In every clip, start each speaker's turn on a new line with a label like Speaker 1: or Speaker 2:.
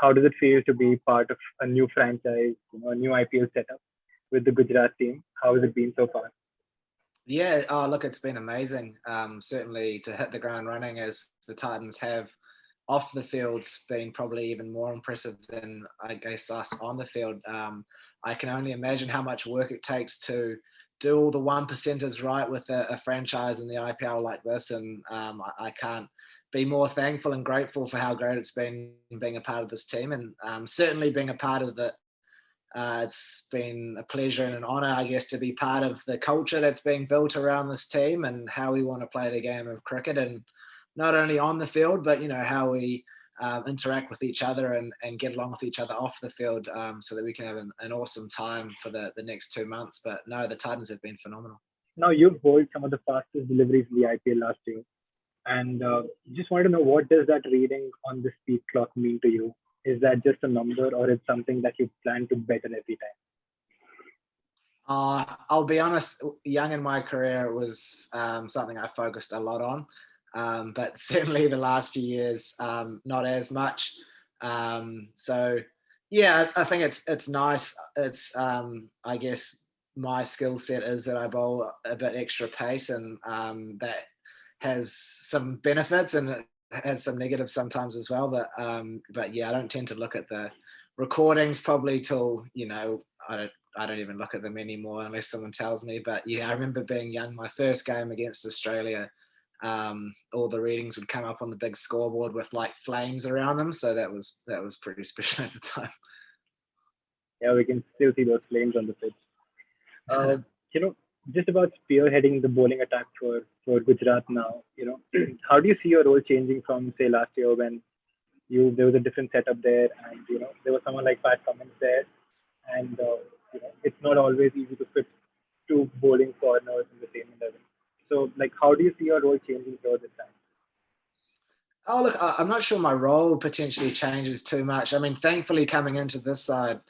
Speaker 1: how does it feel to be part of a new franchise, a new IPL setup with the Gujarat team? How has it been so far?
Speaker 2: Yeah, oh, look, it's been amazing. Certainly to hit the ground running as the Titans have off the field's been probably even more impressive than I guess us on the field. I can only imagine how much work it takes to do all the one percenters right with a franchise in the IPL like this, and I can't be more thankful and grateful for how great it's been being a part of this team, and certainly being a part of the it's been a pleasure and an honour, I guess, to be part of the culture that's being built around this team and how we want to play the game of cricket, and not only on the field, but how we interact with each other and get along with each other off the field, so that we can have an awesome time for the next 2 months. But no, the Titans have been phenomenal.
Speaker 1: Now, you've bowled some of the fastest deliveries in the IPL last year. And just wanted to know, what does that reading on the speed clock mean to you? Is that just a number, or it's something that you plan to better every time?
Speaker 2: I'll be honest, young in my career, it was something I focused a lot on. But certainly the last few years, not as much. So yeah, I think it's nice. It's I guess my skill set is that I bowl a bit extra pace, and that has some benefits and it has some negatives sometimes as well. But yeah, I don't tend to look at the recordings probably till I don't even look at them anymore unless someone tells me. But yeah, I remember being young, my first game against Australia, all the readings would come up on the big scoreboard with like flames around them. So that was pretty special at the time.
Speaker 1: Yeah, we can still see those flames on the pitch. Uh, you know, just about spearheading the bowling attack for Gujarat now. How do you see your role changing from say last year when you there was a different setup there, and there was someone like Pat Cummins there, and it's not always easy to fit two bowling corners in the same 11. So, like, how do you see your role changing here this time?
Speaker 2: Oh, look, I'm not sure my role potentially changes too much. I mean, thankfully, coming into this side,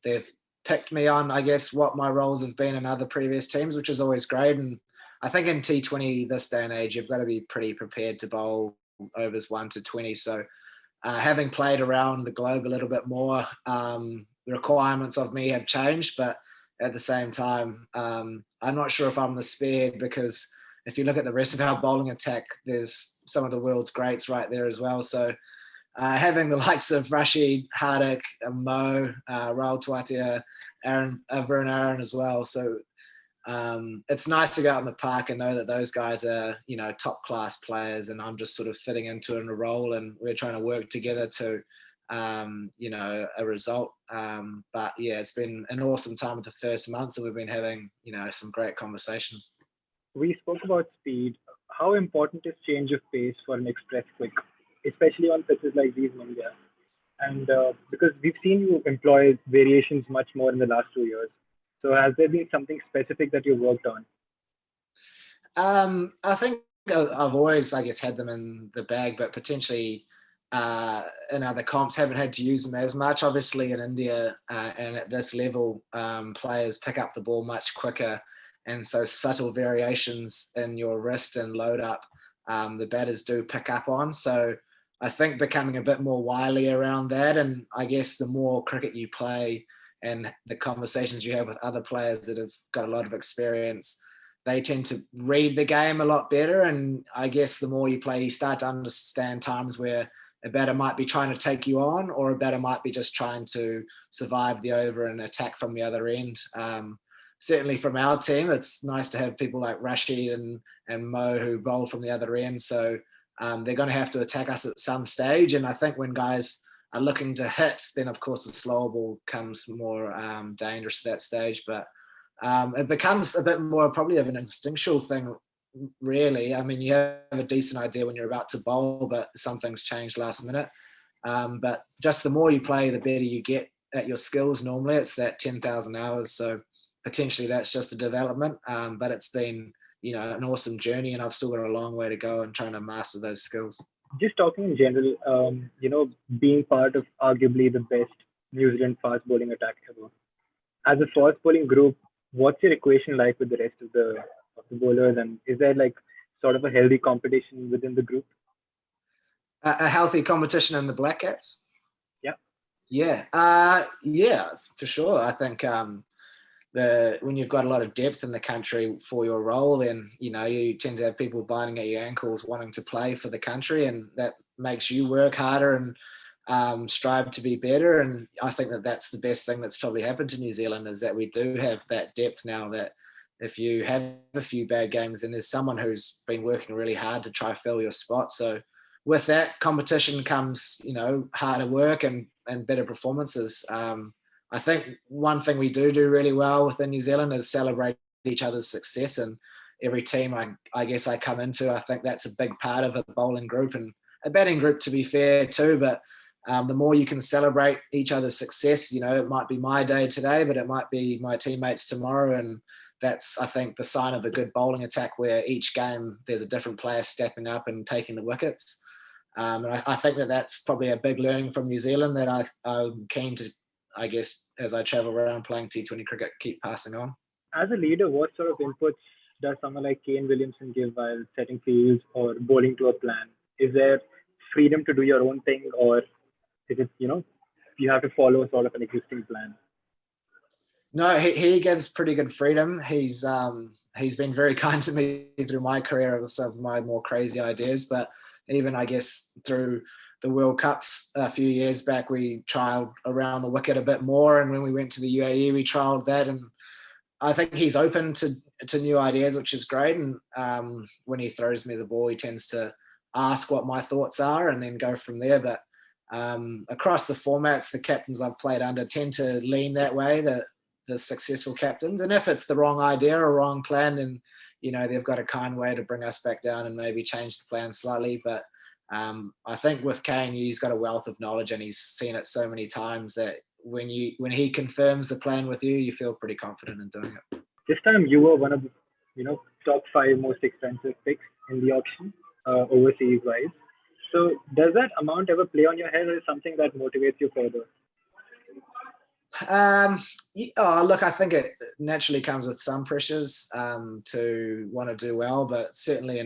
Speaker 2: they've picked me on, I guess, what my roles have been in other previous teams, which is always great. And I think in T20 this day and age, you've got to be pretty prepared to bowl overs 1 to 20. So having played around the globe a little bit more, the requirements of me have changed, but at the same time, I'm not sure if I'm the spared, because if you look at the rest of our bowling attack, there's some of the world's greats right there as well. So having the likes of Rashid, Hardik, Mo, Rahul Twatia, Varun Aaron as well. So it's nice to go out in the park and know that those guys are, top class players, and I'm just sort of fitting into a role, and we're trying to work together to, a result. But yeah, it's been an awesome time with the first month, and we've been having, some great conversations.
Speaker 1: We spoke about speed. How important is change of pace for an express quick, especially on pitches like these in India? And because we've seen you employ variations much more in the last 2 years. So has there been something specific that you worked on?
Speaker 2: I think I've always, I guess, had them in the bag, but potentially in other comps haven't had to use them as much. Obviously, in India and at this level, players pick up the ball much quicker, and so subtle variations in your wrist and load up, the batters do pick up on. So I think becoming a bit more wily around that, and I guess the more cricket you play and the conversations you have with other players that have got a lot of experience, they tend to read the game a lot better. And I guess the more you play, you start to understand times where a batter might be trying to take you on, or a batter might be just trying to survive the over and attack from the other end. Certainly from our team, it's nice to have people like Rashid and Mo who bowl from the other end. So they're going to have to attack us at some stage. And I think when guys are looking to hit, then of course the slower ball comes more dangerous at that stage. But it becomes a bit more probably of an instinctual thing, really. I mean, you have a decent idea when you're about to bowl, but some things change last minute. But just the more you play, the better you get at your skills. Normally, it's that 10,000 hours. So potentially that's just a development. But it's been, an awesome journey, and I've still got a long way to go in trying to master those skills.
Speaker 1: Just talking in general, being part of arguably the best New Zealand fast bowling attack ever. As a fast bowling group, what's your equation like with the rest of the bowlers, and is there like sort of a healthy competition within the group?
Speaker 2: A healthy competition in the Black Caps? Yeah, for sure. I think when you've got a lot of depth in the country for your role, then you tend to have people biting at your ankles wanting to play for the country, and that makes you work harder and strive to be better. And I think that that's the best thing that's probably happened to New Zealand, is that we do have that depth now, that if you have a few bad games, then there's someone who's been working really hard to try fill your spot. So with that competition comes, harder work and better performances. I think one thing we do really well within New Zealand is celebrate each other's success, and every team I guess I come into, I think that's a big part of a bowling group and a batting group, to be fair too. But the more you can celebrate each other's success, it might be my day today, but it might be my teammates tomorrow, and that's, I think, the sign of a good bowling attack, where each game there's a different player stepping up and taking the wickets. And I think that that's probably a big learning from New Zealand that I'm keen to, I guess, as I travel around playing T20 cricket, keep passing on.
Speaker 1: As a leader, what sort of inputs does someone like Kane Williamson give while setting fields or bowling to a plan? Is there freedom to do your own thing, or is it, you have to follow sort of an existing plan?
Speaker 2: No, he gives pretty good freedom. He's been very kind to me through my career with some of my more crazy ideas, but even, I guess, through the World Cups a few years back, we trialled around the wicket a bit more, and when we went to the UAE, we trialled that, and I think he's open to new ideas, which is great. And when he throws me the ball, he tends to ask what my thoughts are and then go from there. But across the formats, the captains I've played under tend to lean that way, the successful captains. And if it's the wrong idea or wrong plan, then they've got a kind way to bring us back down and maybe change the plan slightly. But I think with Kane, he's got a wealth of knowledge, and he's seen it so many times that when he confirms the plan with you, you feel pretty confident in doing it.
Speaker 1: This time you were one of the top five most expensive picks in the auction, overseas wise. So does that amount ever play on your head, or is something that motivates you further?
Speaker 2: Look, I think it naturally comes with some pressures to want to do well, but certainly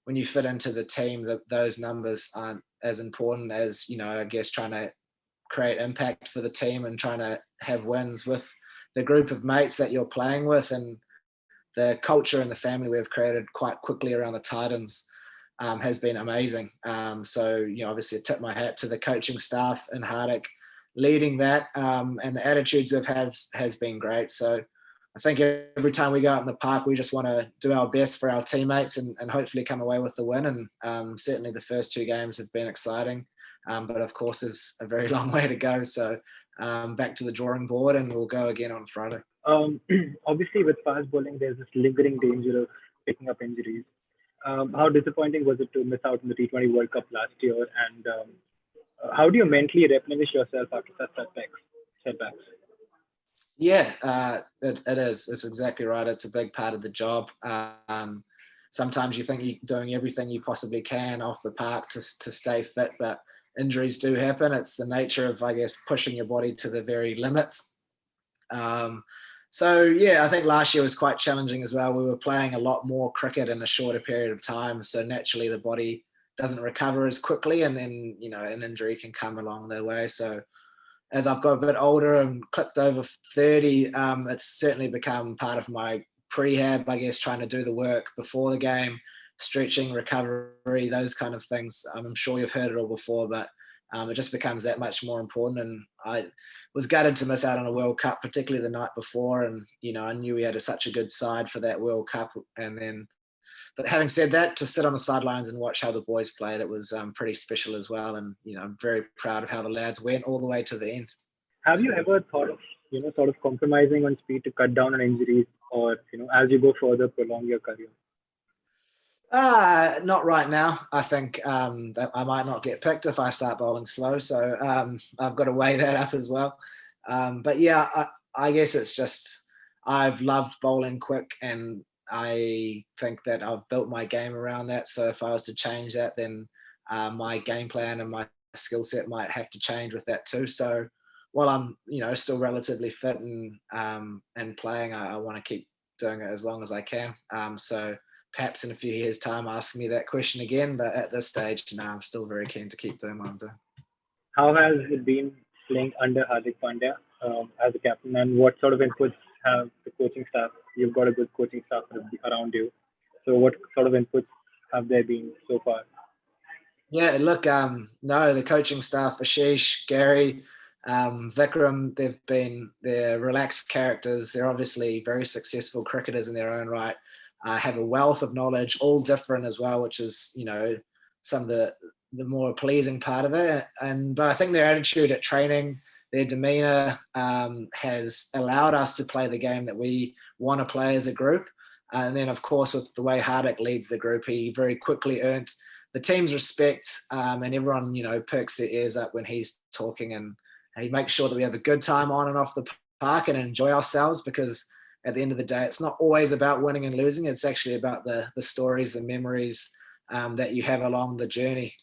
Speaker 2: when you fit into the team, those numbers aren't as important as, I guess, trying to create impact for the team and trying to have wins with the group of mates that you're playing with. And the culture and the family we've created quite quickly around the Titans has been amazing. So, obviously I tip my hat to the coaching staff in Hardick leading that, and the attitudes we've had has been great. So I think every time we go out in the park, we just want to do our best for our teammates and hopefully come away with the win. And certainly the first two games have been exciting. But of course, there's a very long way to go. So back to the drawing board, and we'll go again on Friday.
Speaker 1: Obviously, with fast bowling, there's this lingering danger of picking up injuries. How disappointing was it to miss out on the T20 World Cup last year? And how do you mentally replenish yourself after such setbacks?
Speaker 2: Yeah, it is. It's exactly right. It's a big part of the job. Sometimes you think you're doing everything you possibly can off the park to stay fit, but injuries do happen. It's the nature of, I guess, pushing your body to the very limits. So yeah, I think last year was quite challenging as well. We were playing a lot more cricket in a shorter period of time, so naturally the body doesn't recover as quickly, and then an injury can come along the way. So as I've got a bit older and clicked over 30, it's certainly become part of my prehab, I guess, trying to do the work before the game, stretching, recovery, those kind of things. I'm sure you've heard it all before, but it just becomes that much more important. And I was gutted to miss out on a World Cup, particularly the night before. And, I knew we had such a good side for that World Cup. But having said that, to sit on the sidelines and watch how the boys played, it was pretty special as well. And, I'm very proud of how the lads went all the way to the end.
Speaker 1: Have you ever thought of, sort of compromising on speed to cut down on injuries, or, as you go further, prolong your career?
Speaker 2: Not right now. I think that I might not get picked if I start bowling slow. So I've got to weigh that up as well. But yeah, I guess it's just I've loved bowling quick, and I think that I've built my game around that. So if I was to change that, then my game plan and my skill set might have to change with that too. So while I'm, still relatively fit and playing, I want to keep doing it as long as I can. So perhaps in a few years' time, ask me that question again. But at this stage, I'm still very keen to keep doing what I'm doing.
Speaker 1: How has it been playing under Hardik Pandya as a captain, and what sort of inputs have the coaching staff? You've got a good coaching staff around you. So what sort of inputs have there been so far?
Speaker 2: Yeah, look, no, the coaching staff, Ashish, Gary, Vikram, they're relaxed characters. They're obviously very successful cricketers in their own right, have a wealth of knowledge, all different as well, which is, some of the more pleasing part of it. But I think their attitude at training, their demeanor has allowed us to play the game that we want to play as a group. And then, of course, with the way Hardik leads the group, he very quickly earned the team's respect, and everyone, perks their ears up when he's talking, and he makes sure that we have a good time on and off the park and enjoy ourselves, because at the end of the day, it's not always about winning and losing. It's actually about the stories, the memories that you have along the journey.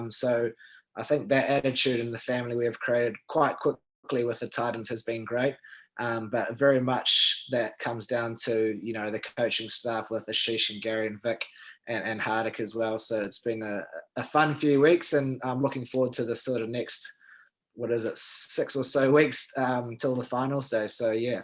Speaker 2: So I think that attitude in the family we have created quite quickly with the Titans has been great. But very much that comes down to, the coaching staff with Ashish and Gary and Vic and Hardik as well. So it's been a fun few weeks, and I'm looking forward to the sort of next, 6 or so weeks till the finals day. So yeah,